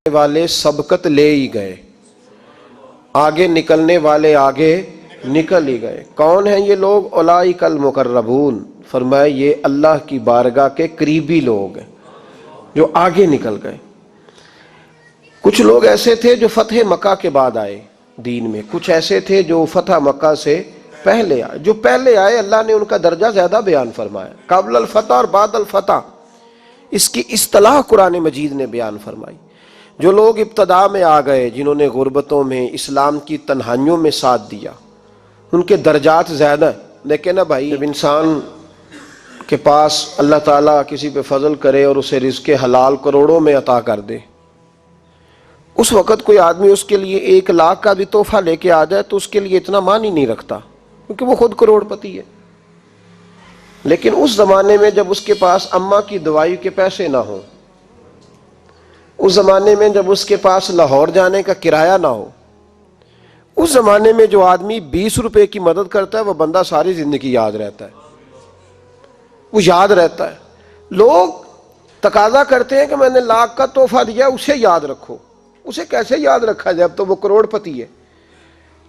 والے سبقت لے ہی گئے، آگے نکلنے والے آگے نکل ہی گئے۔ کون ہیں یہ لوگ؟ اولئک المقربون، فرمایا یہ اللہ کی بارگاہ کے قریبی لوگ ہیں جو آگے نکل گئے۔ کچھ لوگ ایسے تھے جو فتح مکہ کے بعد آئے دین میں، کچھ ایسے تھے جو فتح مکہ سے پہلے آئے۔ جو پہلے آئے اللہ نے ان کا درجہ زیادہ بیان فرمایا، قبل الفتح اور بعد الفتح، اس کی اصطلاح قرآن مجید نے بیان فرمائی۔ جو لوگ ابتدا میں آ گئے، جنہوں نے غربتوں میں، اسلام کی تنہائیوں میں ساتھ دیا، ان کے درجات زیادہ ہیں۔ لیکن نا بھائی، جب انسان کے پاس اللہ تعالیٰ کسی پہ فضل کرے اور اسے رزق حلال کروڑوں میں عطا کر دے، اس وقت کوئی آدمی اس کے لیے 1,00,000 کا بھی تحفہ لے کے آ جائے تو اس کے لیے اتنا معنی نہیں رکھتا، کیونکہ وہ خود کروڑ پتی ہے۔ لیکن اس زمانے میں جب اس کے پاس اماں کی دوائی کے پیسے نہ ہوں، اس زمانے میں جب اس کے پاس لاہور جانے کا کرایہ نہ ہو، اس زمانے میں جو آدمی 20 روپے کی مدد کرتا ہے وہ بندہ ساری زندگی یاد رہتا ہے، وہ یاد رہتا ہے۔ لوگ تقاضا کرتے ہیں کہ میں نے 1,00,000 کا تحفہ دیا، اسے یاد رکھو۔ اسے کیسے یاد رکھا جائے؟ اب تو وہ کروڑ پتی ہے،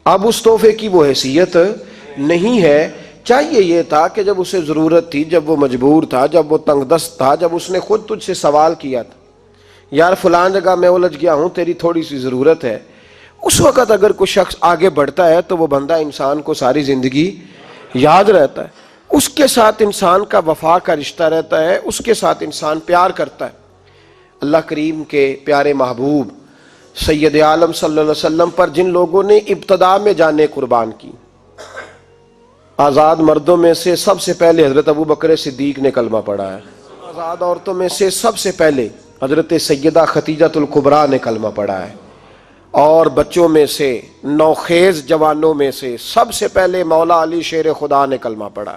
اب اس تحفے کی وہ حیثیت نہیں ہے۔ چاہیے یہ تھا کہ جب اسے ضرورت تھی، جب وہ مجبور تھا، جب وہ تنگ دست تھا، جب اس نے خود تجھ سے سوال کیا تھا، یار فلان جگہ میں الجھ گیا ہوں، تیری تھوڑی سی ضرورت ہے، اس وقت اگر کوئی شخص آگے بڑھتا ہے تو وہ بندہ انسان کو ساری زندگی یاد رہتا ہے، اس کے ساتھ انسان کا وفا کا رشتہ رہتا ہے، اس کے ساتھ انسان پیار کرتا ہے۔ اللہ کریم کے پیارے محبوب سید عالم صلی اللہ علیہ وسلم پر جن لوگوں نے ابتدا میں جانیں قربان کی، آزاد مردوں میں سے سب سے پہلے حضرت ابوبکر صدیق نے کلمہ پڑھا ہے، آزاد عورتوں میں سے سب سے پہلے حضرت سیدہ خدیجۃ الکبریٰ نے کلمہ پڑھا ہے، اور بچوں میں سے، نوخیز جوانوں میں سے سب سے پہلے مولا علی شیر خدا نے کلمہ پڑھا،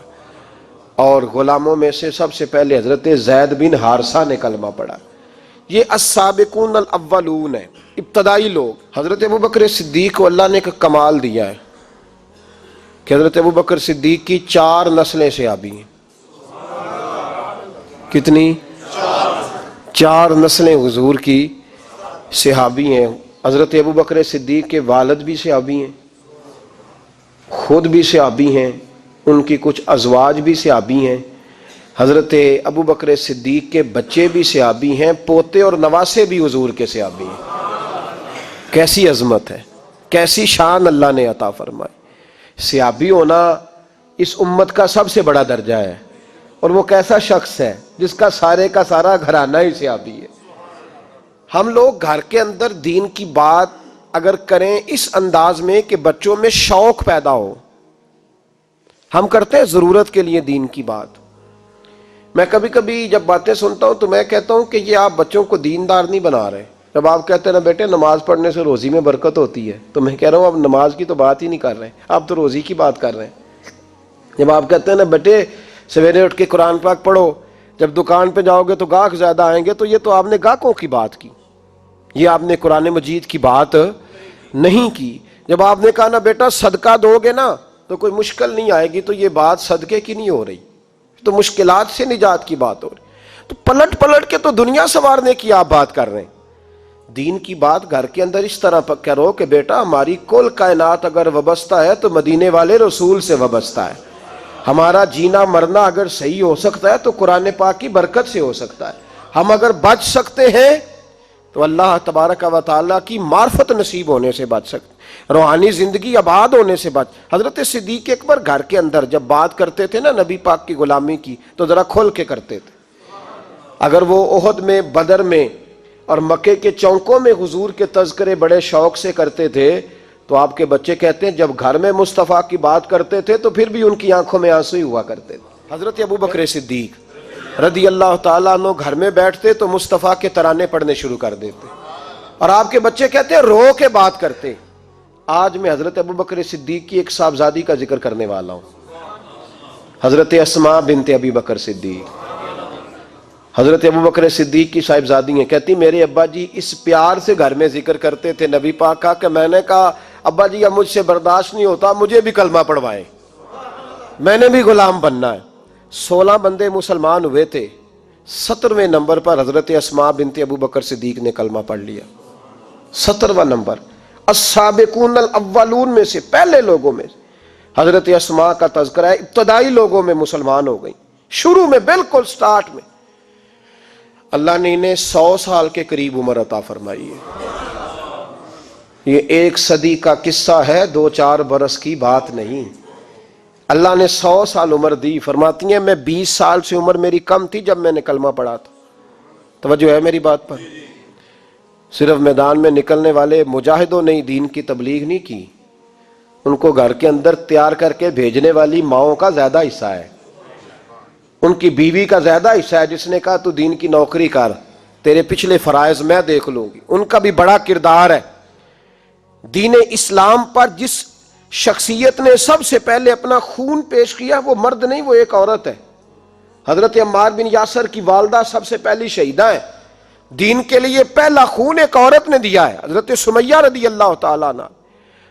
اور غلاموں میں سے سب سے پہلے حضرت زید بن حارثہ نے کلمہ پڑھا۔ یہ السابقون الاولون ہیں، ابتدائی لوگ۔ حضرت ابوبکر صدیق کو اللہ نے ایک کمال دیا ہے کہ حضرت ابوبکر صدیق کی 4 نسلیں صحابی ہیں۔ کتنی؟ 4 نسلیں حضور کی صحابی ہیں۔ حضرت ابوبکر صدیق کے والد بھی صحابی ہیں، خود بھی صحابی ہیں، ان کی کچھ ازواج بھی صحابی ہیں، حضرت ابوبکر صدیق کے بچے بھی صحابی ہیں، پوتے اور نواسے بھی حضور کے صحابی ہیں۔ کیسی عظمت ہے، کیسی شان اللہ نے عطا فرمائی۔ صحابی ہونا اس امت کا سب سے بڑا درجہ ہے، اور وہ کیسا شخص ہے جس کا سارا گھرانہ ہی صحابی ہے۔ ہم لوگ گھر کے اندر دین کی بات اگر کریں اس انداز میں کہ بچوں میں شوق پیدا ہو، ہم کرتے ہیں ضرورت کے لیے دین کی بات۔ میں کبھی کبھی جب باتیں سنتا ہوں تو میں کہتا ہوں کہ یہ آپ بچوں کو دیندار نہیں بنا رہے۔ جب آپ کہتے ہیں نا بیٹے نماز پڑھنے سے روزی میں برکت ہوتی ہے، تو میں کہہ رہا ہوں اب نماز کی تو بات ہی نہیں کر رہے، آپ تو روزی کی بات کر رہے ہیں۔ جب آپ کہتے ہیں نا بیٹے سویرے اٹھ کے قرآن پاک پڑھو، جب دکان پہ جاؤ گے تو گاہک زیادہ آئیں گے، تو یہ تو آپ نے گاہکوں کی بات کی، یہ آپ نے قرآن مجید کی بات نہیں کی۔ جب آپ نے کہا نا بیٹا صدقہ دو گے نا تو کوئی مشکل نہیں آئے گی، تو یہ بات صدقے کی نہیں ہو رہی، تو مشکلات سے نجات کی بات ہو رہی۔ تو پلٹ پلٹ کے تو دنیا سنوارنے کی آپ بات کر رہے ہیں۔ دین کی بات گھر کے اندر اس طرح کرو کہ بیٹا ہماری کل کائنات اگر وابستہ ہے تو مدینے والے رسول سے وابستہ ہے، ہمارا جینا مرنا اگر صحیح ہو سکتا ہے تو قرآن پاک کی برکت سے ہو سکتا ہے، ہم اگر بچ سکتے ہیں تو اللہ تبارک و تعالیٰ کی معرفت نصیب ہونے سے بچ سکتے، روحانی زندگی آباد ہونے سے بچ۔ حضرت صدیق اکبر گھر کے اندر جب بات کرتے تھے نا نبی پاک کی غلامی کی تو ذرا کھول کے کرتے تھے۔ اگر وہ احد میں، بدر میں اور مکے کے چوکوں میں حضور کے تذکرے بڑے شوق سے کرتے تھے، تو آپ کے بچے کہتے ہیں جب گھر میں مصطفیٰ کی بات کرتے تھے تو پھر بھی ان کی آنکھوں میں آنسو ہی ہوا کرتے تھے۔ حضرت ابوبکر صدیق رضی اللہ تعالیٰ عنہ گھر میں بیٹھتے تو مصطفیٰ کے ترانے پڑھنے شروع کر دیتے، اور آپ کے بچے کہتے ہیں رو کے بات کرتے۔ آج میں حضرت ابوبکر صدیق کی ایک صاحبزادی کا ذکر کرنے والا ہوں، حضرت اسماء بنت ابی بکر صدیق۔ حضرت ابوبکر صدیق کی صاحبزادی ہیں، کہتی میرے ابا جی اس پیار سے گھر میں ذکر کرتے تھے نبی پاک کا کہ میں نے کہا ابا جی اب مجھ سے برداشت نہیں ہوتا، مجھے بھی کلمہ پڑھوائیں، میں نے بھی غلام بننا ہے۔ 16 بندے مسلمان ہوئے تھے، 17ویں نمبر پر حضرت اسماء بنت ابوبکر صدیق نے کلمہ پڑھ لیا۔ 17واں نمبر السابقون الاولون میں سے، پہلے لوگوں میں حضرت اسماء کا تذکرہ ہے، ابتدائی لوگوں میں مسلمان ہو گئی، شروع میں بالکل سٹارٹ میں اللہ نے انہیں 100 سال کے قریب عمر عطا فرمائی ہے۔ یہ 1 صدی کا قصہ ہے، 2-4 برس کی بات نہیں۔ اللہ نے 100 سال عمر دی۔ فرماتی ہیں میں 20 سال سے عمر میری کم تھی جب میں نے کلمہ پڑھا تھا۔ توجہ ہے میری بات پر؟ صرف میدان میں نکلنے والے مجاہدوں نے دین کی تبلیغ نہیں کی، ان کو گھر کے اندر تیار کر کے بھیجنے والی ماؤں کا زیادہ حصہ ہے، ان کی بیوی کا زیادہ حصہ ہے جس نے کہا تو دین کی نوکری کر، تیرے پچھلے فرائض میں دیکھ لوں گی، ان کا بھی بڑا کردار ہے۔ دین اسلام پر جس شخصیت نے سب سے پہلے اپنا خون پیش کیا وہ مرد نہیں، وہ ایک عورت ہے۔ حضرت عمار بن یاسر کی والدہ سب سے پہلی شہیدہ ہے۔ دین کے لیے پہلا خون ایک عورت نے دیا ہے، حضرت سمیہ رضی اللہ تعالیٰ عنہ۔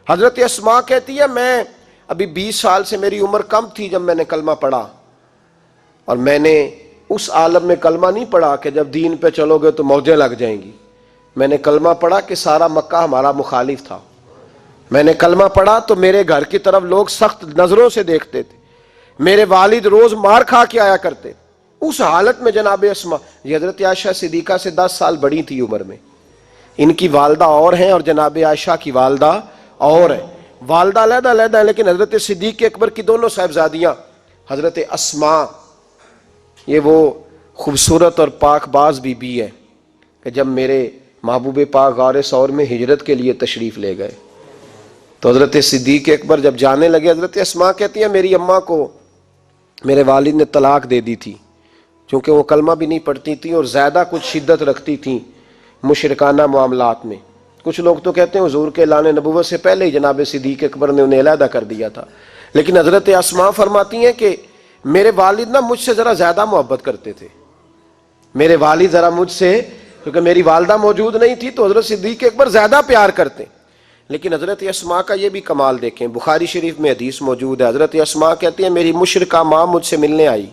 حضرت اسماء کہتی ہے میں ابھی 20 سال سے میری عمر کم تھی جب میں نے کلمہ پڑھا، اور میں نے اس عالم میں کلمہ نہیں پڑھا کہ جب دین پہ چلو گے تو موجیں لگ جائیں گی۔ میں نے کلمہ پڑھا کہ سارا مکہ ہمارا مخالف تھا، میں نے کلمہ پڑھا تو میرے گھر کی طرف لوگ سخت نظروں سے دیکھتے تھے، میرے والد روز مار کھا کے آیا کرتے۔ اس حالت میں جناب اسماء، یہ حضرت عائشہ صدیقہ سے 10 سال بڑی تھی عمر میں، ان کی والدہ اور ہیں اور جناب عائشہ کی والدہ اور ہیں، والدہ علیحدہ علیحدہ ہیں، لیکن حضرت صدیق اکبر کی دونوں صاحبزادیاں حضرت اسماء، یہ وہ خوبصورت اور پاک باز بی بی ہے کہ جب میرے محبوب پاک غار ثور میں ہجرت کے لیے تشریف لے گئے تو حضرت صدیق اکبر جب جانے لگے، حضرت اسماء کہتی ہیں میری اماں کو میرے والد نے طلاق دے دی تھی، چونکہ وہ کلمہ بھی نہیں پڑھتی تھی اور زیادہ کچھ شدت رکھتی تھیں مشرکانہ معاملات میں۔ کچھ لوگ تو کہتے ہیں حضور کے اعلان نبوت سے پہلے ہی جناب صدیق اکبر نے انہیں علیحدہ کر دیا تھا، لیکن حضرت اسماء فرماتی ہیں کہ میرے والد نا مجھ سے ذرا زیادہ محبت کرتے تھے، میرے والد ذرا مجھ سے، کیونکہ میری والدہ موجود نہیں تھی تو حضرت صدیق اکبر زیادہ پیار کرتے۔ لیکن حضرت اسماء کا یہ بھی کمال دیکھیں، بخاری شریف میں حدیث موجود ہے، حضرت اسماء کہتی ہیں میری مشرکہ ماں مجھ سے ملنے آئی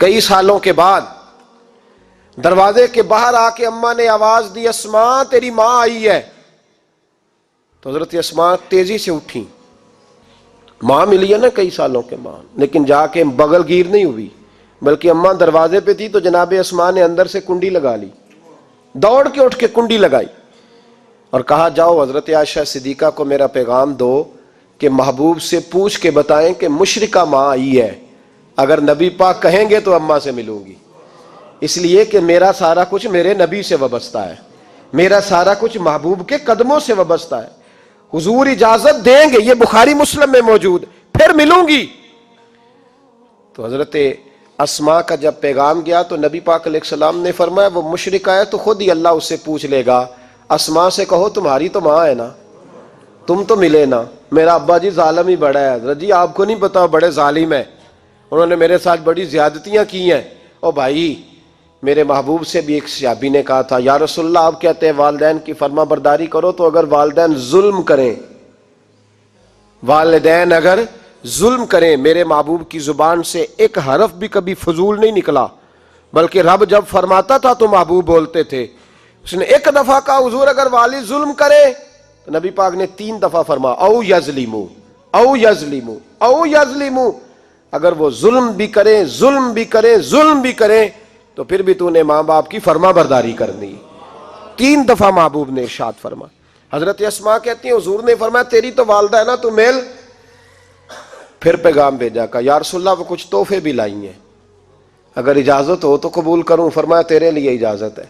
کئی سالوں کے بعد، دروازے کے باہر آ کے اماں نے آواز دی اسماء تیری ماں آئی ہے، تو حضرت اسماء تیزی سے اٹھی، ماں ملی ہے نا کئی سالوں کے بعد، لیکن جا کے بغل گیر نہیں ہوئی، بلکہ اماں دروازے پہ تھی تو جناب اسماء نے اندر سے کنڈی لگا لی، دوڑ کے اٹھ کے کنڈی لگائی اور کہا جاؤ حضرت عائشہ صدیقہ کو میرا پیغام دو کہ محبوب سے پوچھ کے بتائیں کہ مشرکہ ماں آئی ہے، اگر نبی پاک کہیں گے تو اماں سے ملوں گی، اس لیے کہ میرا سارا کچھ میرے نبی سے وابستہ ہے، میرا سارا کچھ محبوب کے قدموں سے وابستہ ہے، حضور اجازت دیں گے، یہ بخاری مسلم میں موجود، پھر ملوں گی۔ تو حضرت اسماء کا جب پیغام گیا تو نبی پاک علیہ السلام نے فرمایا وہ مشرکہ ہے تو خود ہی اللہ اس سے پوچھ لے گا، اسماء سے کہو تمہاری تو ماں ہے نا، تم تو ملے نا، میرا ابا جی ظالم ہی بڑا ہے، حضرت جی آپ کو نہیں پتا بڑے ظالم ہیں، انہوں نے میرے ساتھ بڑی زیادتیاں کی ہیں۔ او بھائی، میرے محبوب سے بھی ایک صحابی نے کہا تھا یا رسول اللہ آپ کہتے ہیں والدین کی فرما برداری کرو، تو اگر والدین ظلم کریں، والدین اگر ظلم کریں، میرے محبوب کی زبان سے ایک حرف بھی کبھی فضول نہیں نکلا، بلکہ رب جب فرماتا تھا تو محبوب بولتے تھے۔ اس نے ایک دفعہ کہا حضور اگر والد ظلم کرے، تو نبی پاک نے 3 دفعہ فرما او یظلمو او یظلمو او یظلمو، اگر وہ ظلم بھی کریں ظلم بھی کریں ظلم بھی کریں تو پھر بھی تو نے ماں باپ کی فرما برداری کرنی۔ 3 دفعہ محبوب نے ارشاد فرما۔ حضرت اسماء کہتی ہیں حضور نے فرمایا تیری تو والدہ ہے نا، تو میل۔ پھر پیغام بھیجا، کہا یا رسول اللہ وہ کچھ تحفے بھی لائی ہیں، اگر اجازت ہو تو قبول کروں؟ فرمایا تیرے لیے اجازت ہے۔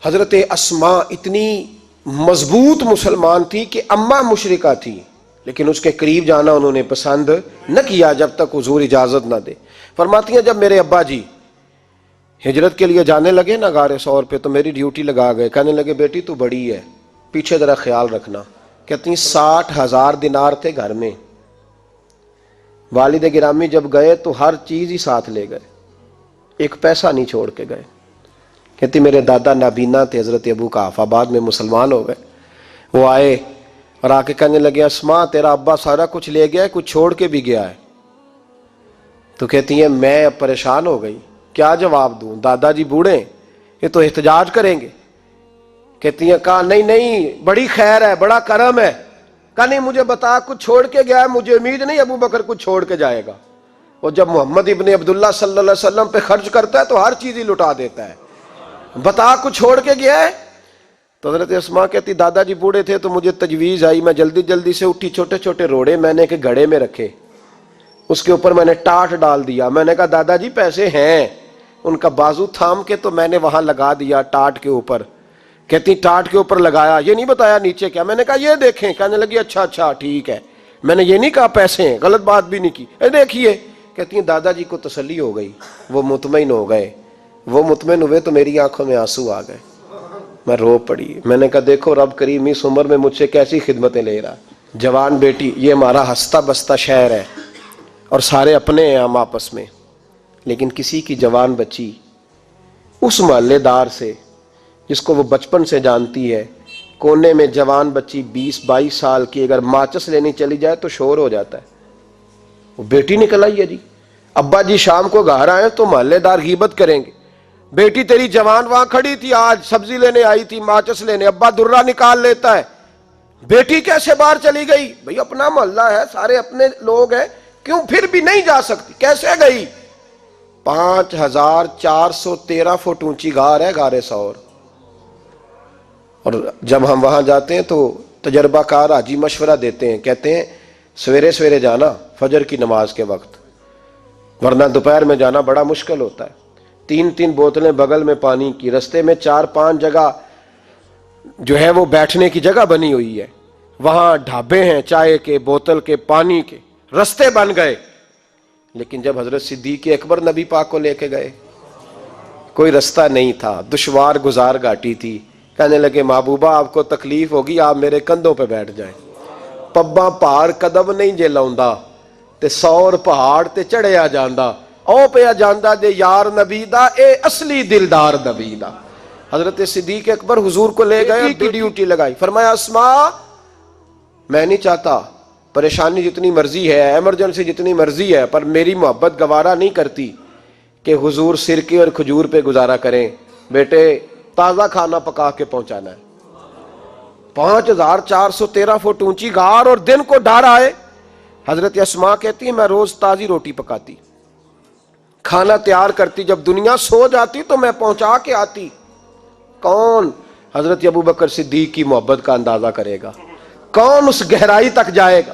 حضرت اسماء اتنی مضبوط مسلمان تھی کہ اماں مشرکہ تھی، لیکن اس کے قریب جانا انہوں نے پسند نہ کیا جب تک حضور اجازت نہ دے۔ فرماتی ہیں جب میرے ابا جی ہجرت کے لیے جانے لگے نا غار ثور پہ تو میری ڈیوٹی لگا گئے، کہنے لگے بیٹی تو بڑی ہے، پیچھے ذرا خیال رکھنا۔ کہتی ہیں 60,000 دینار تھے گھر میں، والد گرامی جب گئے تو ہر چیز ہی ساتھ لے گئے، ایک پیسہ نہیں چھوڑ کے گئے۔ کہتی میرے دادا نابینا تھے حضرت ابو قحافہ، بعد میں مسلمان ہو گئے، وہ آئے اور آ کے کہنے لگے اسماء تیرا ابا سارا کچھ لے گیا ہے، کچھ چھوڑ کے بھی گیا ہے۔ تو کہتی ہیں میں پریشان ہو گئی، کیا جواب دوں، دادا جی بوڑھے یہ تو احتجاج کریں گے۔ کہتی ہیں کہا نہیں نہیں بڑی خیر ہے، بڑا کرم ہے. کہا نہیں مجھے بتا کچھ چھوڑ کے گیا ہے، مجھے امید نہیں ابو بکر کچھ چھوڑ کے جائے گا. اور جب محمد ابن عبداللہ صلی اللہ علیہ وسلم پہ خرچ کرتا ہے تو ہر چیز ہی لٹا دیتا ہے. بتا کچھ چھوڑ کے گیا ہے؟ تو حضرت اسماء کہتی دادا جی بوڑھے تھے تو مجھے تجویز آئی، میں جلدی جلدی سے اٹھی، چھوٹے چھوٹے روڑے میں نے کہ گھڑے میں رکھے، اس کے اوپر میں نے ٹاٹ ڈال دیا. میں نے کہا دادا جی پیسے ہیں، ان کا بازو تھام کے تو میں نے وہاں لگا دیا ٹاٹ کے اوپر. کہتی ٹاٹ کے اوپر لگایا، یہ نہیں بتایا نیچے کیا. میں نے کہا یہ دیکھیں. کہنے لگی اچھا اچھا ٹھیک ہے، میں نے یہ نہیں کہا پیسے ہیں، غلط بات بھی نہیں کی. دیکھیے. کہتی ہیں دادا جی کو تسلی ہو گئی، وہ مطمئن ہو گئے. وہ مطمئن ہوئے تو میری آنکھوں میں آنسو آ گئے، میں رو پڑی. میں نے کہا دیکھو رب کریم اس عمر میں مجھ سے کیسی خدمتیں لے رہا. جوان بیٹی، یہ ہمارا ہنستا بستا شہر ہے اور سارے اپنے ہیں ہم آپس میں، لیکن کسی کی جوان بچی اس محلے دار سے جس کو وہ بچپن سے جانتی ہے، کونے میں جوان بچی 20-22 سال کی اگر ماچس لینی چلی جائے تو شور ہو جاتا ہے. وہ بیٹی نکل آئی ہے جی، ابا جی شام کو گھر آئے تو محلے دار غیبت کریں گے، بیٹی تیری جوان وہاں کھڑی تھی آج سبزی لینے آئی تھی ماچس لینے، ابا درہ نکال لیتا ہے. بیٹی کیسے باہر چلی گئی؟ بھئی اپنا محلہ ہے، سارے اپنے لوگ ہیں، کیوں پھر بھی نہیں جا سکتی؟ کیسے گئی؟ 5413 فٹ اونچی غار ہے، غار ثور. اور جب ہم وہاں جاتے ہیں تو تجربہ کار حاجی مشورہ دیتے ہیں، کہتے ہیں سویرے سویرے جانا فجر کی نماز کے وقت، ورنہ دوپہر میں جانا بڑا مشکل ہوتا ہے. 3 بوتلیں بغل میں پانی کی، رستے میں 4-5 جگہ جو ہے وہ بیٹھنے کی جگہ بنی ہوئی ہے، وہاں ڈھابے ہیں چائے کے، بوتل کے، پانی کے، رستے بن گئے. لیکن جب حضرت صدیق اکبر نبی پاک کو لے کے گئے کوئی رستہ نہیں تھا، دشوار گزار گھاٹی تھی. کہنے لگے محبوبہ آپ کو تکلیف ہوگی، آپ میرے کندھوں پہ بیٹھ جائیں. پباں پہاڑ قدم نہیں جے لاؤندا تے 100 پہاڑ تے چڑھیا جاندا، او پیا جاندا جے یار نبی دا، اے اصلی دلدار نبی دا. حضرت صدیق اکبر حضور کو لے گئے، کی ڈیوٹی لگائی. فرمایا اسماء میں نہیں چاہتا، پریشانی جتنی مرضی ہے، ایمرجنسی جتنی مرضی ہے، پر میری محبت گوارا نہیں کرتی کہ حضور سرکے اور کھجور پہ گزارا کریں. بیٹے تازہ کھانا پکا کے پہنچانا ہے. 5413 فٹ اونچی غار اور دن کو ڈر آئے. حضرت اسماء کہتی ہیں میں روز تازی روٹی پکاتی، کھانا تیار کرتی، جب دنیا سو جاتی تو میں پہنچا کے آتی. کون حضرت ابوبکر صدیق کی محبت کا اندازہ کرے گا؟ کون اس گہرائی تک جائے گا؟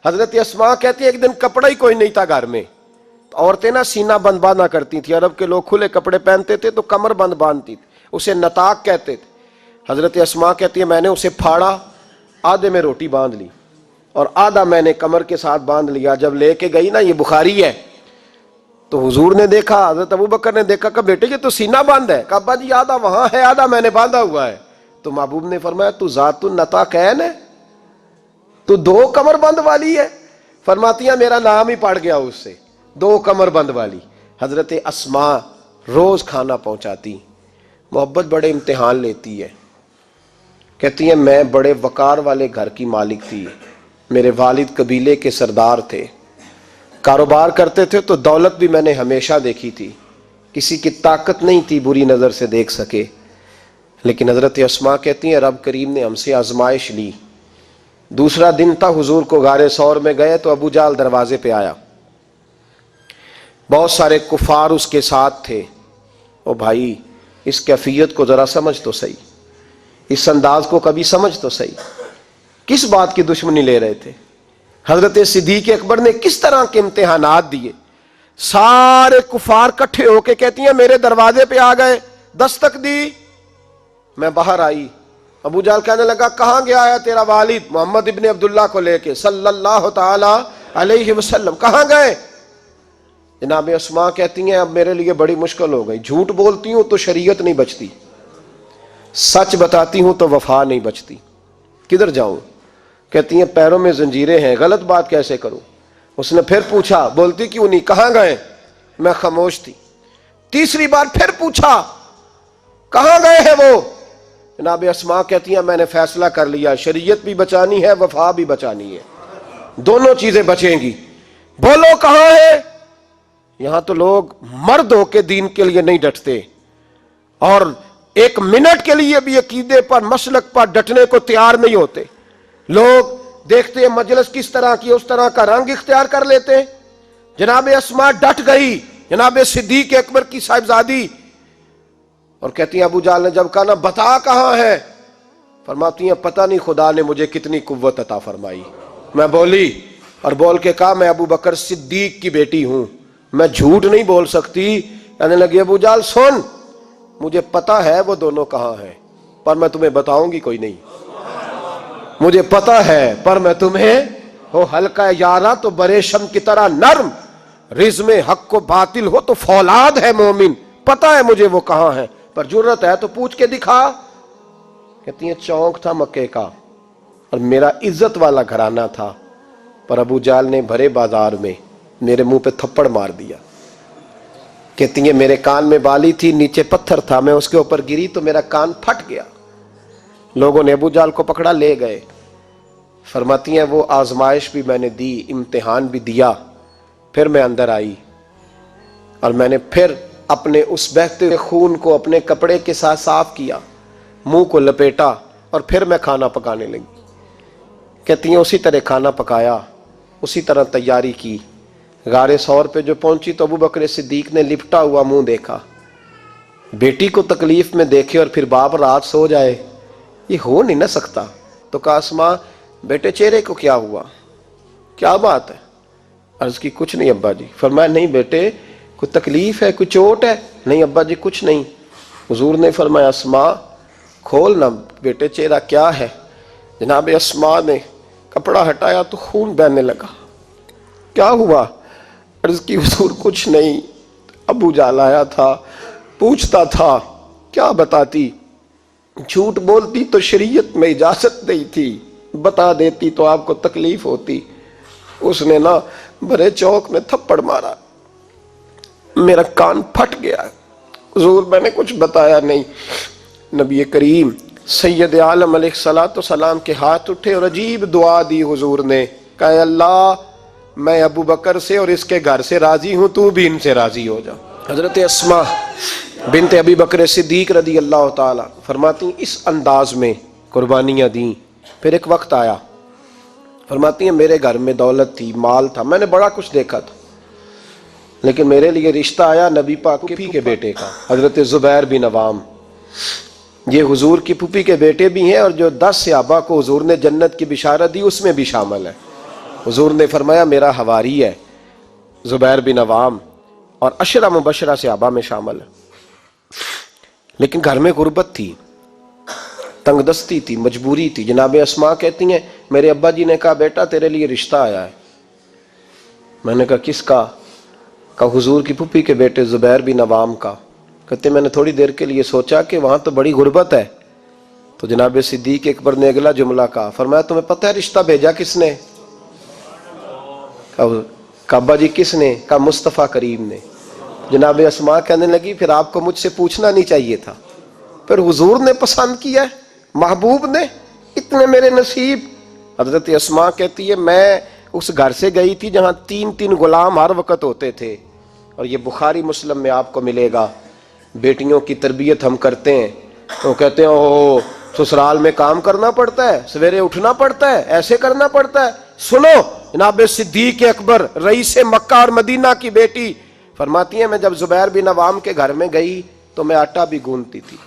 حضرت اسماء کہتی ہے ایک دن کپڑا ہی کوئی نہیں تھا گھر میں، عورتیں نا سینہ بند باندھا کرتی تھی، عرب کے لوگ کھلے کپڑے پہنتے تھے تو کمر بند باندھتی تھی، اسے نطاق کہتے تھے. حضرت اسماء کہتی ہے میں نے اسے پھاڑا، آدھے میں روٹی باندھ لی اور آدھا میں نے کمر کے ساتھ باندھ لیا. جب لے کے گئی نا، یہ بخاری ہے، تو حضور نے دیکھا، حضرت ابوبکر نے دیکھا کہ بیٹے یہ تو سینہ باندھ ہے. کہا ابا جی آدھا وہاں ہے آدھا میں نے باندھا ہوا ہے. تو محبوب نے فرمایا تو ذات النطاقین ہے، تو 2 کمر بند والی ہے. فرماتی ہیں میرا نام ہی پڑ گیا اس سے، 2 کمر بند والی. حضرت اسماء روز کھانا پہنچاتی، محبت بڑے امتحان لیتی ہے. کہتی ہیں میں بڑے وقار والے گھر کی مالک تھی، میرے والد قبیلے کے سردار تھے، کاروبار کرتے تھے تو دولت بھی میں نے ہمیشہ دیکھی تھی، کسی کی طاقت نہیں تھی بری نظر سے دیکھ سکے. لیکن حضرت اسماء کہتی ہیں رب کریم نے ہم سے آزمائش لی. دوسرا دن تھا، حضور کو غار ثور میں گئے تو ابو جہل دروازے پہ آیا، بہت سارے کفار اس کے ساتھ تھے. او بھائی اس کیفیت کو ذرا سمجھ تو صحیح، اس انداز کو کبھی سمجھ تو صحیح، کس بات کی دشمنی لے رہے تھے؟ حضرت صدیق اکبر نے کس طرح کے امتحانات دیے؟ سارے کفار کٹھے ہو کے کہتی ہیں میرے دروازے پہ آ گئے، دستک دی، میں باہر آئی. ابو جہل کہنے لگا کہاں گیا ہے تیرا والد محمد ابن عبداللہ کو لے کے صلی اللہ تعالی علیہ وسلم، کہاں گئے؟ جناب اسماء کہتی ہیں اب میرے لیے بڑی مشکل ہو گئی، جھوٹ بولتی ہوں تو شریعت نہیں بچتی، سچ بتاتی ہوں تو وفا نہیں بچتی، کدھر جاؤں؟ کہتی ہیں پیروں میں زنجیریں ہیں، غلط بات کیسے کروں؟ اس نے پھر پوچھا، بولتی کیوں نہیں، کہاں گئے؟ میں خاموش تھی. تیسری بار پھر پوچھا کہاں گئے ہیں وہ؟ جناب اسماء کہتی ہیں میں نے فیصلہ کر لیا، شریعت بھی بچانی ہے وفا بھی بچانی ہے، دونوں چیزیں بچیں گی. بولو کہاں ہے؟ یہاں تو لوگ مرد ہو کے دین کے لیے نہیں ڈٹتے اور ایک منٹ کے لیے بھی عقیدے پر مسلک پر ڈٹنے کو تیار نہیں ہوتے. لوگ دیکھتے ہیں مجلس کس طرح کی اس طرح کا رنگ اختیار کر لیتے ہیں. جناب اسماء ڈٹ گئی، جناب صدیق اکبر کی صاحبزادی، اور کہتی ہیں ابو جہل نے جب کہا نا بتا کہاں ہے، فرماتی ہیں پتہ نہیں خدا نے مجھے کتنی قوت عطا فرمائی. میں بولی اور بول کے کہا میں ابو بکر صدیق کی بیٹی ہوں، میں جھوٹ نہیں بول سکتی. کہنے لگی ابو جہل سن، مجھے پتا ہے وہ دونوں کہاں ہیں، پر میں تمہیں بتاؤں گی کوئی نہیں. مجھے پتا ہے پر میں تمہیں، ہو ہلکا یارا تو بریشم کی طرح نرم، رزم حق کو باطل ہو تو فولاد ہے مومن. پتا ہے مجھے وہ کہاں ہے، پر جرت ہے تو پوچھ کے دکھا. کہتی ہیں چونک تھا مکے کا اور میرا عزت والا گھرانہ تھا، پر ابو جہل نے بھرے بازار میں میرے منہ پہ تھپڑ مار دیا. کہتی ہیں میرے کان میں بالی تھی، نیچے پتھر تھا، میں اس کے اوپر گری تو میرا کان پھٹ گیا. لوگوں نے ابو جہل کو پکڑا لے گئے. فرماتی ہیں وہ آزمائش بھی میں نے دی، امتحان بھی دیا، پھر میں اندر آئی اور میں نے پھر اپنے اس بہتے ہوئے خون کو اپنے کپڑے کے ساتھ صاف کیا، منہ کو لپیٹا اور پھر میں کھانا پکانے لگی. کہتی ہیں اسی طرح کھانا پکایا، اسی طرح تیاری کی. غار ثور پہ جو پہنچی تو ابو بکر صدیق نے لپٹا ہوا منہ دیکھا. بیٹی کو تکلیف میں دیکھے اور پھر باپ رات سو جائے، یہ ہو نہیں نہ سکتا. تو کہا اسماء بیٹے چہرے کو کیا ہوا، کیا بات ہے؟ عرض کی کچھ نہیں ابا جی. فرمایا نہیں بیٹے کوئی تکلیف ہے، کوئی چوٹ ہے؟ نہیں ابا جی کچھ نہیں. حضور نے فرمایا اسماء کھول نہ بیٹے چہرہ کیا ہے. جناب اسماء نے کپڑا ہٹایا تو خون بہنے لگا. کیا ہوا؟ عرض کی حضور کچھ نہیں، ابو جہل آیا تھا، پوچھتا تھا کیا بتاتی، جھوٹ بولتی تو شریعت میں اجازت نہیں تھی، بتا دیتی تو آپ کو تکلیف ہوتی. اس نے نا بھرے چوک میں تھپڑ مارا، میرا کان پھٹ گیا. حضور میں نے کچھ بتایا نہیں. نبی کریم سید عالم علیہ الصلوۃ والسلام کے ہاتھ اٹھے اور عجیب دعا دی حضور نے. کہا اللہ میں ابو بکر سے اور اس کے گھر سے راضی ہوں، تو بھی ان سے راضی ہو جا. حضرت اسماء بنت ابی بکر صدیق رضی اللہ تعالی فرماتی ہیں اس انداز میں قربانیاں دیں. پھر ایک وقت آیا، فرماتی ہیں میرے گھر میں دولت تھی، مال تھا، میں نے بڑا کچھ دیکھا تھا، لیکن میرے لیے رشتہ آیا نبی پاک کے پھوپھی کے بیٹے کا، حضرت زبیر بن عوام. یہ حضور کی پھوپھی کے بیٹے بھی ہیں اور جو 10 صحابہ کو حضور نے جنت کی بشارت دی اس میں بھی شامل ہے. حضور نے فرمایا میرا حواری ہے زبیر بن عوام، اور 10 مبشرہ صحابہ میں شامل ہے. لیکن گھر میں غربت تھی، تنگ دستی تھی، مجبوری تھی. جناب اسماء کہتی ہیں میرے ابا جی نے کہا بیٹا تیرے لیے رشتہ آیا ہے. میں نے کہا کس کا؟ کہا حضور کی پھوپھی کے بیٹے زبیر بن عوام کا. کہتے میں نے تھوڑی دیر کے لیے سوچا کہ وہاں تو بڑی غربت ہے. تو جناب صدیق اکبر نے اگلا جملہ کہا، فرمایا تمہیں پتہ ہے رشتہ بھیجا کس نے؟ کہا ابا جی کس نے؟ کہا مصطفیٰ کریم نے. جناب اسماء کہنے لگی پھر آپ کو مجھ سے پوچھنا نہیں چاہیے تھا، پھر حضور نے پسند کیا ہے، محبوب نے، اتنے میرے نصیب. حضرت اسماء کہتی ہے میں اس گھر سے گئی تھی جہاں 3 غلام ہر وقت ہوتے تھے. اور یہ بخاری مسلم میں آپ کو ملے گا. بیٹیوں کی تربیت ہم کرتے ہیں تو کہتے ہیں اوہ سسرال میں کام کرنا پڑتا ہے، سویرے اٹھنا پڑتا ہے، ایسے کرنا پڑتا ہے. سنو جناب صدیق اکبر رئیس مکہ اور مدینہ کی بیٹی فرماتی ہیں میں جب زبیر بن عوام کے گھر میں گئی تو میں آٹا بھی گوندتی تھی،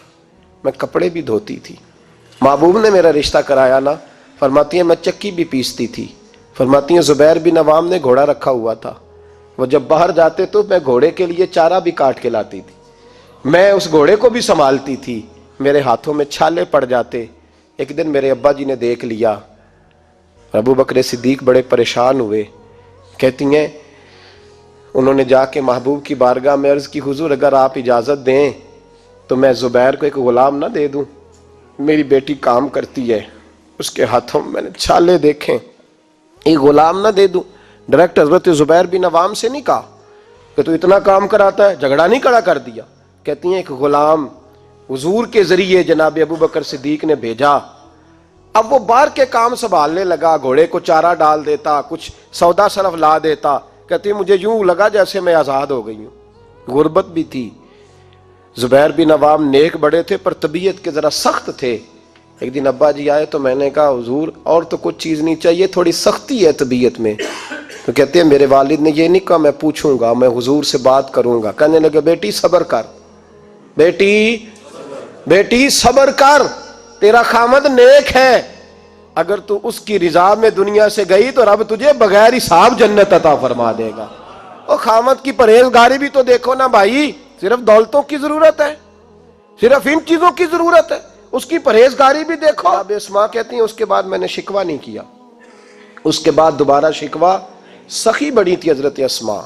میں کپڑے بھی دھوتی تھی. محبوب نے میرا رشتہ کرایا نا. فرماتی ہیں میں چکی بھی پیستی تھی. فرماتی ہیں زبیر بن عوام نے گھوڑا رکھا ہوا تھا، وہ جب باہر جاتے تو میں گھوڑے کے لیے چارہ بھی کاٹ کے لاتی تھی، میں اس گھوڑے کو بھی سنبھالتی تھی. میرے ہاتھوں میں چھالے پڑ جاتے. ایک دن میرے ابا جی نے دیکھ لیا. ابو بکر صدیق بڑے پریشان ہوئے. کہتی ہیں انہوں نے جا کے محبوب کی بارگاہ میں عرض کی حضور اگر آپ اجازت دیں تو میں زبیر کو ایک غلام نہ دے دوں، میری بیٹی کام کرتی ہے، اس کے ہاتھوں میں نے چھالے دیکھیں، ایک غلام نہ دے دوں. ڈائریکٹ حضرت زبیر بن عوام سے نہیں کہا کہ تو اتنا کام کراتا ہے، جھگڑا نہیں کھڑا کر دیا. کہتی ہیں ایک غلام حضور کے ذریعے جناب ابو بکر صدیق نے بھیجا. اب وہ باہر کے کام سنبھالنے لگا، گھوڑے کو چارہ ڈال دیتا، کچھ سودا صرف لا دیتا. کہتی مجھے یوں لگا جیسے میں آزاد ہو گئی ہوں. غربت بھی تھی. زبیر بن عوام نیک بڑے تھے پر طبیعت کے ذرا سخت تھے. ایک دن ابا جی آئے تو میں نے کہا حضور اور تو کچھ چیز نہیں چاہیے، تھوڑی سختی ہے طبیعت میں. تو کہتے ہیں میرے والد نے یہ نہیں کہا میں پوچھوں گا، میں حضور سے بات کروں گا. کہنے لگے بیٹی صبر کر، بیٹی صبر کر، تیرا خامد نیک ہے، اگر تو اس کی رضا میں دنیا سے گئی تو رب تجھے بغیر حساب جنت عطا فرما دے گا. اور خامد کی پرہیزگاری بھی تو دیکھو نا بھائی، صرف دولتوں کی ضرورت ہے، صرف ان چیزوں کی ضرورت ہے، اس کی پرہیزگاری بھی دیکھو. اب اسماء کہتی ہیں اس کے بعد میں نے شکوہ نہیں کیا. اس کے بعد دوبارہ شکوہ، سخی بڑی تھی حضرت اسماء.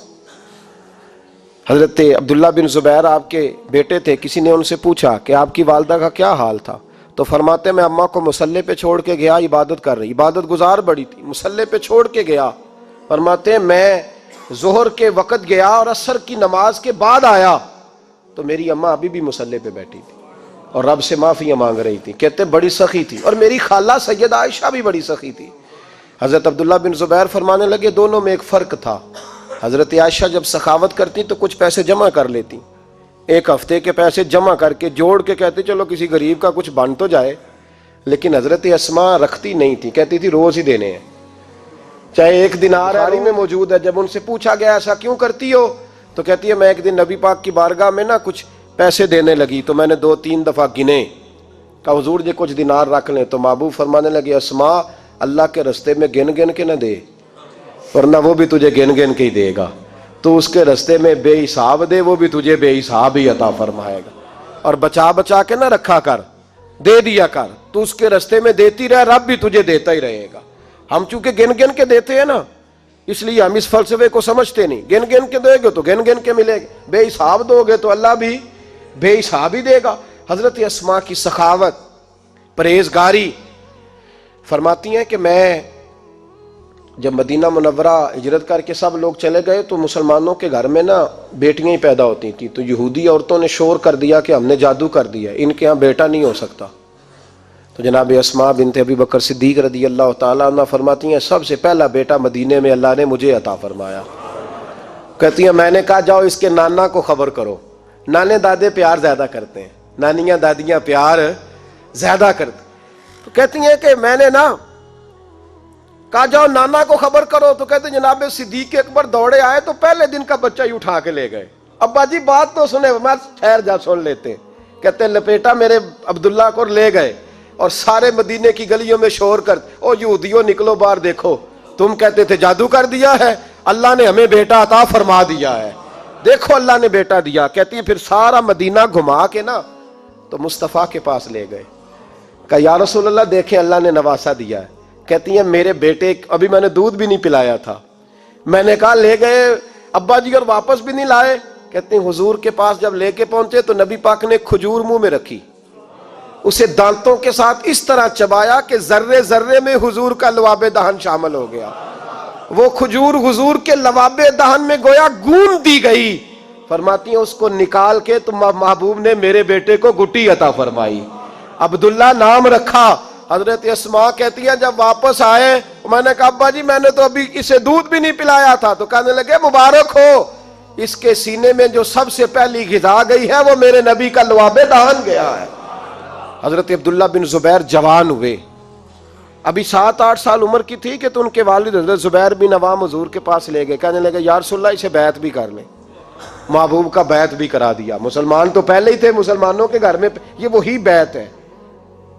حضرت عبداللہ بن زبیر آپ کے بیٹے تھے، کسی نے ان سے پوچھا کہ آپ کی والدہ کا کیا حال تھا، تو فرماتے میں اماں کو مصلے پہ چھوڑ کے گیا، عبادت کر رہی، عبادت گزار بڑی تھی، مصلے پہ چھوڑ کے گیا. فرماتے ہیں میں ظہر کے وقت گیا اور عصر کی نماز کے بعد آیا تو میری اماں ابھی بھی مصلے پہ بیٹھی تھی اور رب سے معافیاں مانگ رہی تھی. کہتے بڑی سخی تھی. اور میری خالہ سیدہ عائشہ بھی بڑی سخی تھی. حضرت عبداللہ بن زبیر فرمانے لگے دونوں میں ایک فرق تھا. حضرت عائشہ جب سخاوت کرتی تو کچھ پیسے جمع کر لیتی، ایک ہفتے کے پیسے جمع کر کے جوڑ کے کہتی چلو کسی غریب کا کچھ بن تو جائے. لیکن حضرت اسماء رکھتی نہیں تھی، کہتی تھی روز ہی دینے ہیں، چاہے ایک دینار ہے میں موجود ہے. جب ان سے پوچھا گیا ایسا کیوں کرتی ہو تو کہتی ہے میں ایک دن نبی پاک کی بارگاہ میں نا کچھ پیسے دینے لگی تو میں نے 2-3 دفعہ گنے، کہا حضور جی کچھ دینار رکھ لیں. تو محبوب فرمانے لگے اسماء اللہ کے رستے میں گن گن کے نہ دے، ورنہ وہ بھی تجھے گن گن کے ہی دے گا. تو اس کے رستے میں بے حساب دے، وہ بھی تجھے بے حساب ہی عطا فرمائے گا. اور بچا بچا کے نہ رکھا کر، دے دیا کر. تو اس کے رستے میں دیتی رہ، رب بھی تجھے دیتا ہی رہے گا. ہم چونکہ گن گن کے دیتے ہیں نا، اس لیے ہم اس فلسفے کو سمجھتے نہیں. گن گن کے دو گے تو گن گن کے ملے گا، بے حساب دو گے تو اللہ بھی بے حساب ہی دے گا. حضرت اسماء کی سخاوت، پرہیزگاری. فرماتی ہیں کہ میں جب مدینہ منورہ ہجرت کر کے سب لوگ چلے گئے تو مسلمانوں کے گھر میں نا بیٹیاں ہی پیدا ہوتی تھیں. تو یہودی عورتوں نے شور کر دیا کہ ہم نے جادو کر دیا، ان کے ہاں بیٹا نہیں ہو سکتا. تو جناب اسماء بنت ابی بکر صدیق رضی اللہ تعالیٰ عنہ فرماتی ہیں سب سے پہلا بیٹا مدینے میں اللہ نے مجھے عطا فرمایا. کہتی ہیں میں نے کہا جاؤ اس کے نانا کو خبر کرو. نانے دادے پیار زیادہ کرتے ہیں، نانیاں دادیاں پیار زیادہ کرتے. تو کہتی ہیں کہ میں نے نا کہا جاؤ نانا کو خبر کرو. تو کہتے ہیں جناب صدیق اکبر دوڑے آئے تو پہلے دن کا بچہ ہی اٹھا کے لے گئے. ابا جی بات تو سنے، میں ٹھہر جا سن لیتے. کہتے ہیں لپیٹا میرے عبداللہ کو لے گئے اور سارے مدینے کی گلیوں میں شور کر او یہودیوں نکلو باہر دیکھو، تم کہتے تھے جادو کر دیا ہے، اللہ نے ہمیں بیٹا عطا فرما دیا ہے، دیکھو اللہ نے بیٹا دیا. کہتی ہیں پھر سارا مدینہ گھما کے نا تو مصطفیٰ کے پاس لے گئے. کہا یا رسول اللہ دیکھیں اللہ نے نواسا دیا ہے. کہتی ہیں میرے بیٹے ابھی میں نے دودھ بھی نہیں پلایا تھا، میں نے کہا لے گئے ابا جی اور واپس بھی نہیں لائے. کہتے ہیں حضور کے پاس جب لے کے پہنچے تو نبی پاک نے کھجور منہ میں رکھی، اسے دانتوں کے ساتھ اس طرح چبایا کہ ذرے ذرے میں حضور کا لواب دہن شامل ہو گیا. وہ کھجور حضور کے لواب دہن میں گویا گون دی گئی. فرماتی ہیں اس کو نکال کے تو محبوب نے میرے بیٹے کو گٹی عطا فرمائی، عبداللہ نام رکھا. حضرت اسماء کہتی ہے جب واپس آئے میں نے کہا ابا جی میں نے تو ابھی اسے دودھ بھی نہیں پلایا تھا. تو کہنے لگے مبارک ہو، اس کے سینے میں جو سب سے پہلی غذا گئی ہے وہ میرے نبی کا لواب دہن گیا ہے. حضرت عبداللہ بن زبیر جوان ہوئے، ابھی 7-8 سال عمر کی تھی کہ تو ان کے والد حضرت زبیر بن عوام حضور کے پاس لے گئے. کہنے لگے یا رسول اللہ اسے بیعت بھی کر لیں. محبوب کا بیعت بھی کرا دیا. مسلمان تو پہلے ہی تھے، مسلمانوں کے گھر میں یہ وہی بیعت ہے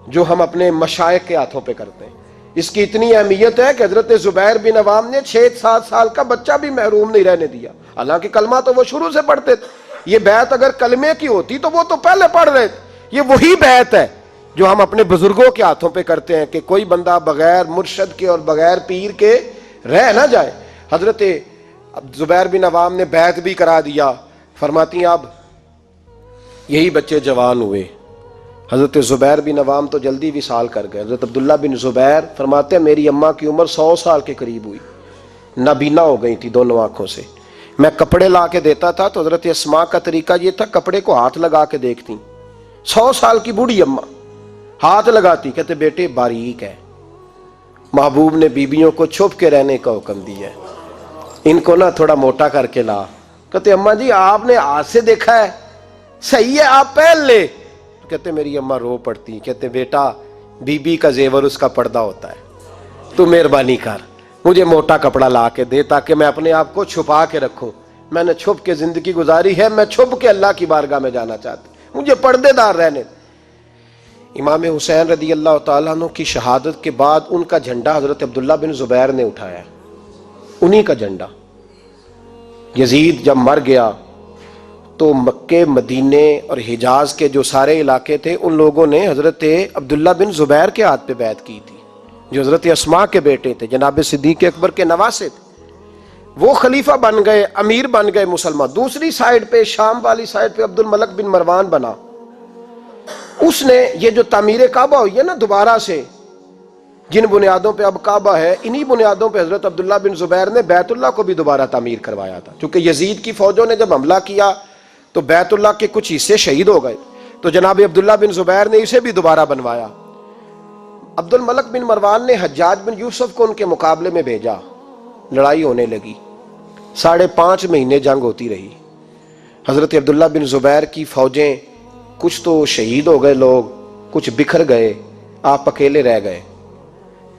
جو ہم اپنے مشائخ کے ہاتھوں پہ کرتے ہیں. اس کی اتنی اہمیت ہے کہ حضرت زبیر بن عوام نے 6-7 سال کا بچہ بھی محروم نہیں رہنے دیا، حالانکہ کلمہ تو وہ شروع سے پڑھتے تھے. یہ بیعت اگر کلمے کی ہوتی تو وہ تو پہلے پڑھ رہے تھے. یہ وہی بیعت ہے جو ہم اپنے بزرگوں کے ہاتھوں پہ کرتے ہیں کہ کوئی بندہ بغیر مرشد کے اور بغیر پیر کے رہ نہ جائے. حضرت زبیر بن عوام نے بیعت بھی کرا دیا. فرماتی ہیں اب یہی بچے جوان ہوئے. حضرت زبیر بن عوام تو جلدی وصال کر گئے. حضرت عبداللہ بن زبیر فرماتے ہیں میری اماں کی عمر 100 سال کے قریب ہوئی، نابینا ہو گئی تھی دونوں آنکھوں سے. میں کپڑے لا کے دیتا تھا تو حضرت اسماء کا طریقہ یہ تھا کپڑے کو ہاتھ لگا کے دیکھتی. 100 سال کی بوڑھی اماں ہاتھ لگاتی، کہتے بیٹے باریک ہے. محبوب نے بیبیوں کو چھپ کے رہنے کا حکم دیا ہے، ان کو نہ تھوڑا موٹا کر کے لا. کہتے اماں جی آپ نے ہاتھ سے دیکھا ہے؟ صحیح ہے آپ پہن لے. تو کہتے میری اماں رو پڑتی, کہتے بیٹا بی بی کا زیور اس کا پردہ ہوتا ہے, تو مہربانی کر مجھے موٹا کپڑا لا کے دے تاکہ میں اپنے آپ کو چھپا کے رکھوں. میں نے چھپ کے زندگی گزاری ہے, میں چھپ کے اللہ کی بارگاہ میں جانا چاہتا ہوں, مجھے پردے دار رہنے. امام حسین رضی اللہ تعالیٰ عنہ کی شہادت کے بعد ان کا جھنڈا حضرت عبداللہ بن زبیر نے اٹھایا, انہی کا جھنڈا. یزید جب مر گیا تو مکے, مدینے اور حجاز کے جو سارے علاقے تھے ان لوگوں نے حضرت عبداللہ بن زبیر کے ہاتھ پہ بیعت کی تھی, جو حضرت اسماء کے بیٹے تھے, جناب صدیق اکبر کے نواسے تھے. وہ خلیفہ بن گئے, امیر بن گئے مسلمان. دوسری سائیڈ پہ, شام والی سائیڈ پہ عبد الملک بن مروان بنا. اس نے یہ جو تعمیر کعبہ ہوئی ہے نا دوبارہ سے, جن بنیادوں پہ اب کعبہ ہے, انہی بنیادوں پہ حضرت عبداللہ بن زبیر نے بیت اللہ کو بھی دوبارہ تعمیر کروایا تھا. چونکہ یزید کی فوجوں نے جب حملہ کیا تو بیت اللہ کے کچھ حصے شہید ہو گئے, تو جناب عبداللہ بن زبیر نے اسے بھی دوبارہ بنوایا. عبد الملک بن مروان نے حجاج بن یوسف کو ان کے مقابلے میں بھیجا, لڑائی ہونے لگی, 5.5 مہینے جنگ ہوتی رہی. حضرت عبداللہ بن زبیر کی فوجیں, کچھ تو شہید ہو گئے لوگ, کچھ بکھر گئے, آپ اکیلے رہ گئے.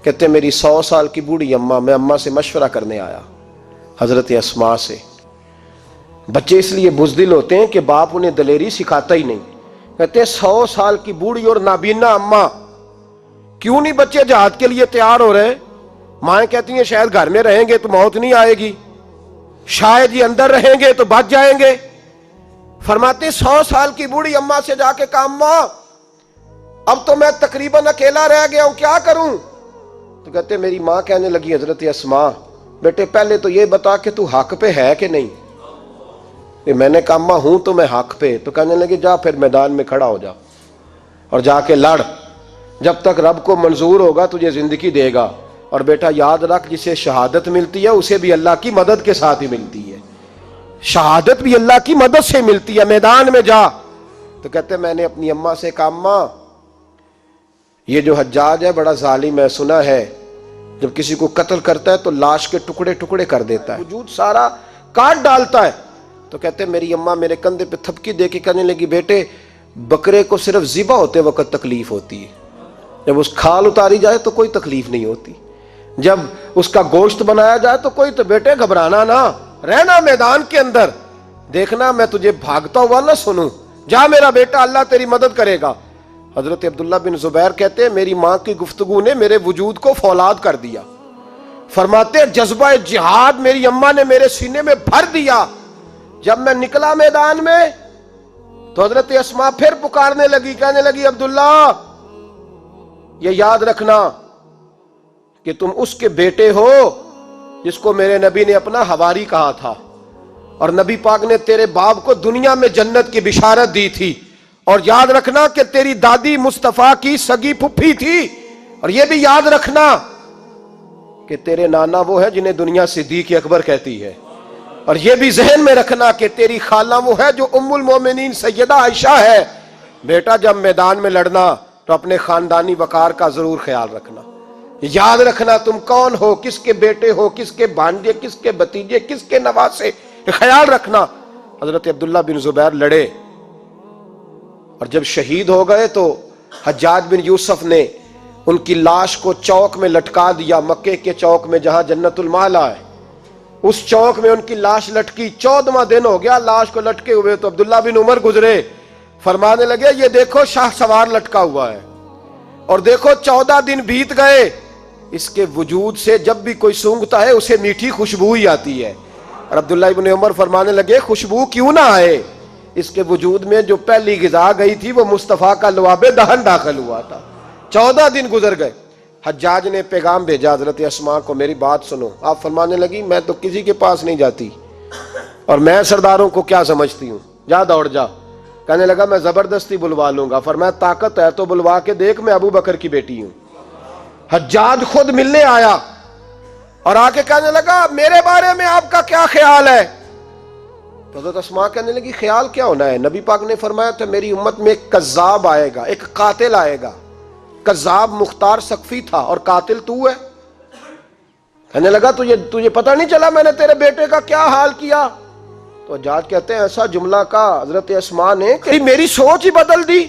کہتے میری 100 سال کی بوڑھی اماں, میں اماں سے مشورہ کرنے آیا, حضرت اسماء سے. بچے اس لیے بزدل ہوتے ہیں کہ باپ انہیں دلیری سکھاتا ہی نہیں. کہتے 100 سال کی بوڑھی اور نابینا اماں, کیوں نہیں بچے جہاد کے لیے تیار ہو رہے؟ مائیں کہتی ہیں شاید گھر میں رہیں گے تو موت نہیں آئے گی, شاید یہ اندر رہیں گے تو بچ جائیں گے. فرماتے 100 سال کی بوڑھی اماں سے جا کے کہا اماں اب تو میں تقریباً اکیلا رہ گیا ہوں, کیا کروں؟ تو کہتے میری ماں کہنے لگی حضرت اسماء بیٹے پہلے تو یہ بتا کہ تو حق پہ ہے کہ نہیں. کہ میں نے کہا اماں ہوں تو میں حق پہ. تو کہنے لگی جا پھر میدان میں کھڑا ہو جا اور جا کے لڑ, جب تک رب کو منظور ہوگا تجھے زندگی دے گا. اور بیٹا یاد رکھ جسے شہادت ملتی ہے اسے بھی اللہ کی مدد کے ساتھ ہی ملتی ہے, شہادت بھی اللہ کی مدد سے ملتی ہے, میدان میں جا. تو کہتے میں نے اپنی اماں سے کہا اماں یہ جو حجاج ہے بڑا ظالم ہے, سنا ہے جب کسی کو قتل کرتا ہے تو لاش کے ٹکڑے ٹکڑے کر دیتا ہے, وجود سارا کاٹ ڈالتا ہے. تو کہتے میری اماں میرے کندھے پہ تھپکی دے کے کہنے لگی بیٹے بکرے کو صرف ذبح ہوتے وقت تکلیف ہوتی ہے, جب اس کھال اتاری جائے تو کوئی تکلیف نہیں ہوتی, جب اس کا گوشت بنایا جائے تو کوئی. تو بیٹے گھبرانا نہ, رہنا میدان کے اندر, دیکھنا میں تجھے بھاگتا ہوا نہ سنوں, جا میرا بیٹا اللہ تیری مدد کرے گا. حضرت عبداللہ بن زبیر کہتے ہیں میری ماں کی گفتگو نے میرے وجود کو فولاد کر دیا. فرماتے جذبہ جہاد میری اماں نے میرے سینے میں بھر دیا. جب میں نکلا میدان میں تو حضرت اسماء پھر پکارنے لگی, کہنے لگی عبداللہ یہ یاد رکھنا کہ تم اس کے بیٹے ہو جس کو میرے نبی نے اپنا حواری کہا تھا, اور نبی پاک نے تیرے باپ کو دنیا میں جنت کی بشارت دی تھی. اور یاد رکھنا کہ تیری دادی مصطفیٰ کی سگی پھپھی تھی, اور یہ بھی یاد رکھنا کہ تیرے نانا وہ ہے جنہیں دنیا صدیق اکبر کہتی ہے, اور یہ بھی ذہن میں رکھنا کہ تیری خالہ وہ ہے جو ام المومنین سیدہ عائشہ ہے. بیٹا جب میدان میں لڑنا تو اپنے خاندانی وقار کا ضرور خیال رکھنا, یاد رکھنا تم کون ہو, کس کے بیٹے ہو, کس کے بھانجے, کس کے بھتیجے, کس کے نواسے, خیال رکھنا. حضرت عبداللہ بن زبیر لڑے اور جب شہید ہو گئے تو حجاج بن یوسف نے ان کی لاش کو چوک میں لٹکا دیا, مکے کے چوک میں جہاں جنت المالا ہے, اس چوک میں ان کی لاش لٹکی. 14واں دن ہو گیا لاش کو لٹکے ہوئے, تو عبداللہ بن عمر گزرے, فرمانے لگے یہ دیکھو شاہ سوار لٹکا ہوا ہے, اور دیکھو 14 دن بیت گئے, اس کے وجود سے جب بھی کوئی سونگتا ہے اسے میٹھی خوشبو ہی آتی ہے. اور عبداللہ بن عمر فرمانے لگے خوشبو کیوں نہ آئے, اس کے وجود میں جو پہلی غذا گئی تھی وہ مصطفیٰ کا لعاب دہن داخل ہوا تھا. 14 دن گزر گئے. حجاج نے پیغام بھیجا حضرت اسماء کو, میری بات سنو. آپ فرمانے لگی میں تو کسی کے پاس نہیں جاتی, اور میں سرداروں کو کیا سمجھتی ہوں, جا دوڑ جا. کہنے لگا میں زبردستی بلوا لوں گا. فرمایا طاقت ہے تو بلوا کے دیکھ, میں ابو بکر کی بیٹی ہوں. حجاج خود ملنے آیا اور آ کے کہنے لگا میرے بارے میں آپ کا کیا خیال ہے؟ تو حضرت اسماء کہنے لگی خیال کیا ہونا ہے, نبی پاک نے فرمایا تھا میری امت میں ایک کذاب آئے گا, ایک قاتل آئے گا. کذاب مختار سقفی تھا اور قاتل تو ہے. کہنے لگا تجھے پتہ نہیں چلا میں نے تیرے بیٹے کا کیا حال کیا؟ تو حجاج کہتے ہیں ایسا جملہ کہا حضرت اسماء نے کہ میری سوچ ہی بدل دی.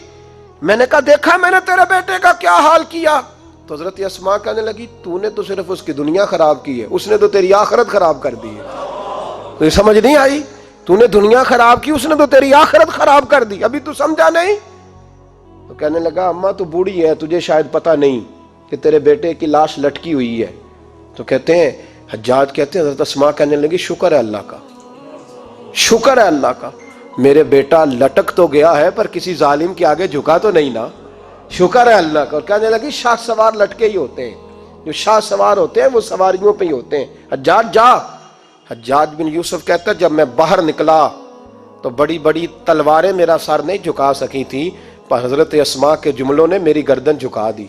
میں نے کہا دیکھا میں نے تیرے بیٹے کا کیا حال کیا. تو حضرت اسماء کہنے لگی تو نے تو صرف اس کی دنیا خراب کی ہے, اس نے تو تیری آخرت خراب کر دی ہے. تو یہ سمجھ نہیں آئی؟ تو نے دنیا خراب کی, اس نے تو تیری آخرت خراب کر دی, ابھی تو سمجھا نہیں. تو کہنے لگا اماں تو بوڑھی ہے, تجھے شاید پتہ نہیں کہ تیرے بیٹے کی لاش لٹکی ہوئی ہے. تو کہتے ہیں حجاج کہتے ہیں حضرت اسماء کہنے لگی شکر ہے اللہ کا, شکر ہے اللہ کا, میرے بیٹا لٹک تو گیا ہے پر کسی ظالم کے آگے جھکا تو نہیں نا, شکر ہے اللہ کا. اور کہنے لگی شاہ سوار لٹکے ہی ہوتے ہیں, جو شاہ سوار ہوتے ہیں وہ سواریوں پہ ہی ہوتے ہیں, حجاج جا. حجاج بن یوسف کہتا ہے جب میں باہر نکلا تو بڑی بڑی تلواریں میرا سر نہیں جھکا سکی تھی, پر حضرت اسماء کے جملوں نے میری گردن جھکا دی.